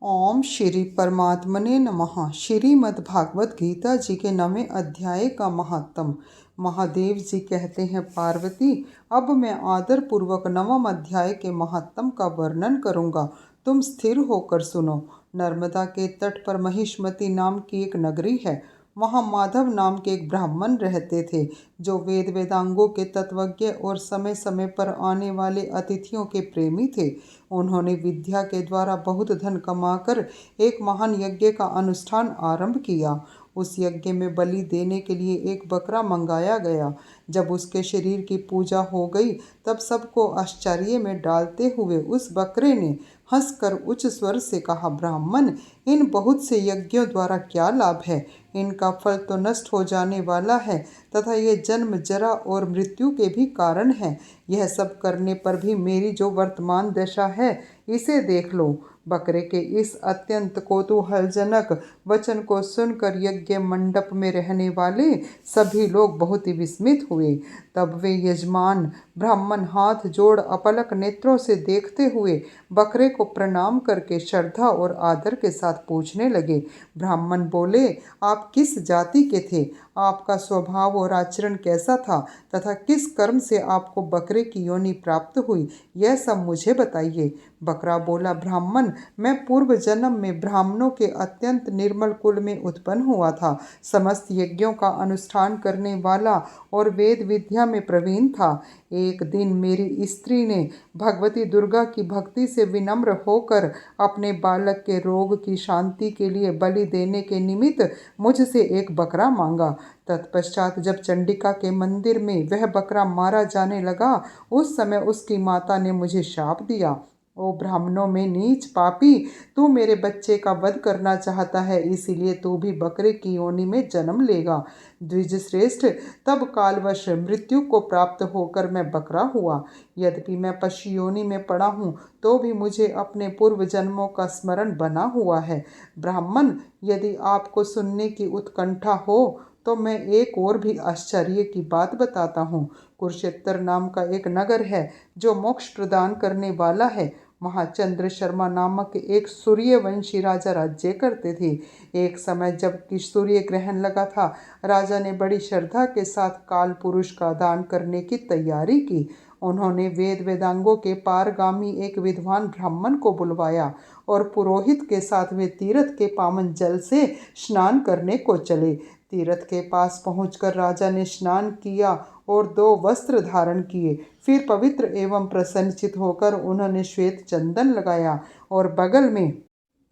ओम श्री परमात्मने नमः। श्रीमद् भागवत गीता जी के 9वें अध्याय का महात्म। महादेव जी कहते हैं, पार्वती, अब मैं आदर पूर्वक 9वें अध्याय के महात्म का वर्णन करूंगा। तुम स्थिर होकर सुनो। नर्मदा के तट पर महिष्मती नाम की एक नगरी है। वहाँ माधव नाम के एक ब्राह्मण रहते थे, जो वेद वेदांगों के तत्वज्ञ और समय समय पर आने वाले अतिथियों के प्रेमी थे। उन्होंने विद्या के द्वारा बहुत धन कमाकर एक महान यज्ञ का अनुष्ठान आरंभ किया। उस यज्ञ में बलि देने के लिए एक बकरा मंगाया गया। जब उसके शरीर की पूजा हो गई, तब सबको आश्चर्य में डालते हुए उस बकरे ने हंसकर उच्च स्वर से कहा, ब्राह्मण, इन बहुत से यज्ञों द्वारा क्या लाभ है? इनका फल तो नष्ट हो जाने वाला है तथा ये जन्म, जरा और मृत्यु के भी कारण है। यह सब करने पर भी मेरी जो वर्तमान दशा है, इसे देख लो। बकरे के इस अत्यंत कौतूहलजनक वचन को सुनकर यज्ञ मंडप में रहने वाले सभी लोग बहुत ही विस्मित हुए। तब वे यजमान ब्राह्मण हाथ जोड़ अपलक नेत्रों से देखते हुए बकरे को प्रणाम करके श्रद्धा और आदर के साथ पूछने लगे। ब्राह्मण बोले, आप किस जाति के थे? आपका स्वभाव और आचरण कैसा था तथा किस कर्म से आपको बकरे की योनि प्राप्त हुई, यह सब मुझे बताइए। बकरा बोला, ब्राह्मण, मैं पूर्व जन्म में ब्राह्मणों के अत्यंत निर्मल कुल में उत्पन्न हुआ था। समस्त यज्ञों का अनुष्ठान करने वाला और वेद विद्या में प्रवीण था। एक दिन मेरी स्त्री ने भगवती दुर्गा की भक्ति से विनम्र होकर अपने बालक के रोग की शांति के लिए बलि देने के निमित्त मुझसे एक बकरा मांगा। तत्पश्चात जब चंडिका के मंदिर में वह बकरा मारा जाने लगा, उस समय उसकी माता ने मुझे श्राप दिया। ओ ब्राह्मणों में नीच पापी, तू मेरे बच्चे का वध करना चाहता है, इसीलिए तू भी बकरे की योनि में जन्म लेगा। द्विज श्रेष्ठ, तब कालवश मृत्यु को प्राप्त होकर मैं बकरा हुआ। यद्यपि मैं पशु योनि में पड़ा हूँ, तो भी मुझे अपने पूर्व जन्मों का स्मरण बना हुआ है। ब्राह्मण, यदि आपको सुनने की उत्कंठा हो तो मैं एक और भी आश्चर्य की बात बताता हूँ। कुरुक्षेत्र नाम का एक नगर है, जो मोक्ष प्रदान करने वाला है। वहाँ चंद्र शर्मा नामक एक सूर्यवंशी राजा राज्य करते थे। एक समय जब कि सूर्य ग्रहण लगा था, राजा ने बड़ी श्रद्धा के साथ काल पुरुष का दान करने की तैयारी की। उन्होंने वेद वेदांगों के पारगामी एक विद्वान ब्राह्मण को बुलवाया और पुरोहित के साथ वे तीर्थ के पावन जल से स्नान करने को चले। तीर्थ के पास पहुंचकर राजा ने स्नान किया और 2 वस्त्र धारण किए। फिर पवित्र एवं प्रसन्नचित होकर उन्होंने श्वेत चंदन लगाया और बगल में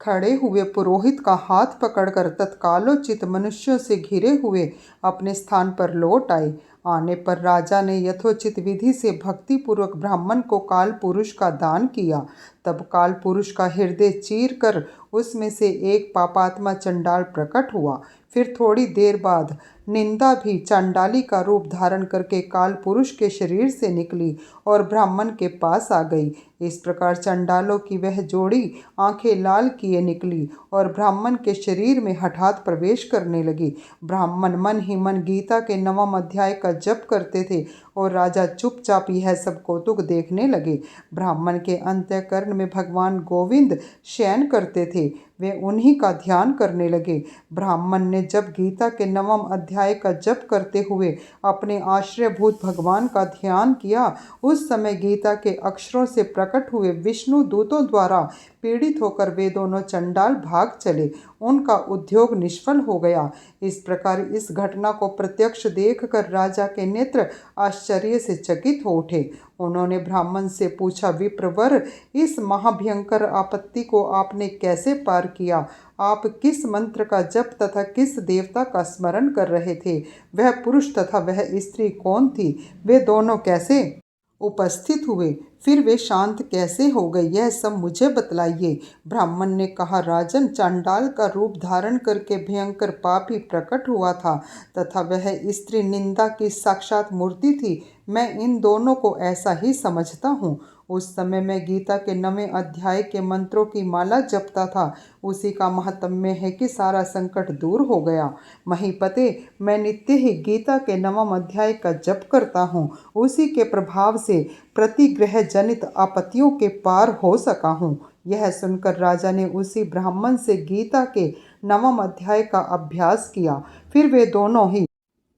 खड़े हुए पुरोहित का हाथ पकड़कर तत्कालोचित मनुष्यों से घिरे हुए अपने स्थान पर लौट आए। आने पर राजा ने यथोचित विधि से भक्तिपूर्वक ब्राह्मण को काल पुरुष का दान किया। तब काल पुरुष का हृदय चीर कर उसमें से एक पापात्मा चंडाल प्रकट हुआ। फिर थोड़ी देर बाद निंदा भी चांडाली का रूप धारण करके काल पुरुष के शरीर से निकली और ब्राह्मण के पास आ गई। इस प्रकार चंडालों की वह जोड़ी आंखें लाल किए निकली और ब्राह्मण के शरीर में हठात प्रवेश करने लगी। ब्राह्मण मन ही मन गीता के 9वें अध्याय का जप करते थे और राजा चुपचाप यह सब कौतुक देखने लगे। ब्राह्मण के अंतःकरण में भगवान गोविंद शयन करते थे, वे उन्हीं का ध्यान करने लगे। ब्राह्मण ने जब गीता के 9वें अध्याय का जप करते हुए अपने आश्रयभूत भगवान का ध्यान किया, उस समय गीता के अक्षरों से प्रकट हुए विष्णु दूतों द्वारा पीड़ित होकर वे दोनों चंडाल भाग चले। उनका उद्योग निष्फल हो गया। इस प्रकार इस घटना को प्रत्यक्ष देखकर राजा के नेत्र आश्चर्य से चकित हो उठे। उन्होंने ब्राह्मण से पूछा, विप्रवर, इस महाभयंकर आपत्ति को आपने कैसे पार किया? आप किस मंत्र का जप तथा किस देवता का स्मरण कर रहे थे? वह पुरुष तथा वह स्त्री कौन थी? वे दोनों कैसे उपस्थित हुए? फिर वे शांत कैसे हो गए? यह सब मुझे बतलाइए। ब्राह्मण ने कहा, राजन, चांडाल का रूप धारण करके भयंकर पापी प्रकट हुआ था तथा वह स्त्री निंदा की साक्षात मूर्ति थी। मैं इन दोनों को ऐसा ही समझता हूँ। उस समय मैं गीता के 9वें अध्याय के मंत्रों की माला जपता था। उसी का महात्म्य है कि सारा संकट दूर हो गया। महीपते, मैं नित्य ही गीता के 9वें अध्याय का जप करता हूँ। उसी के प्रभाव से प्रतिग्रह जनित आपत्तियों के पार हो सका हूँ। यह सुनकर राजा ने उसी ब्राह्मण से गीता के 9वें अध्याय का अभ्यास किया। फिर वे दोनों ही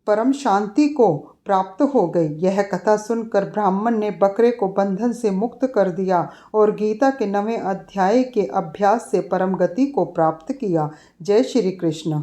परम शांति को प्राप्त हो गई। यह कथा सुनकर ब्राह्मण ने बकरे को बंधन से मुक्त कर दिया और गीता के 9वें अध्याय के अभ्यास से परम गति को प्राप्त किया। जय श्री कृष्ण।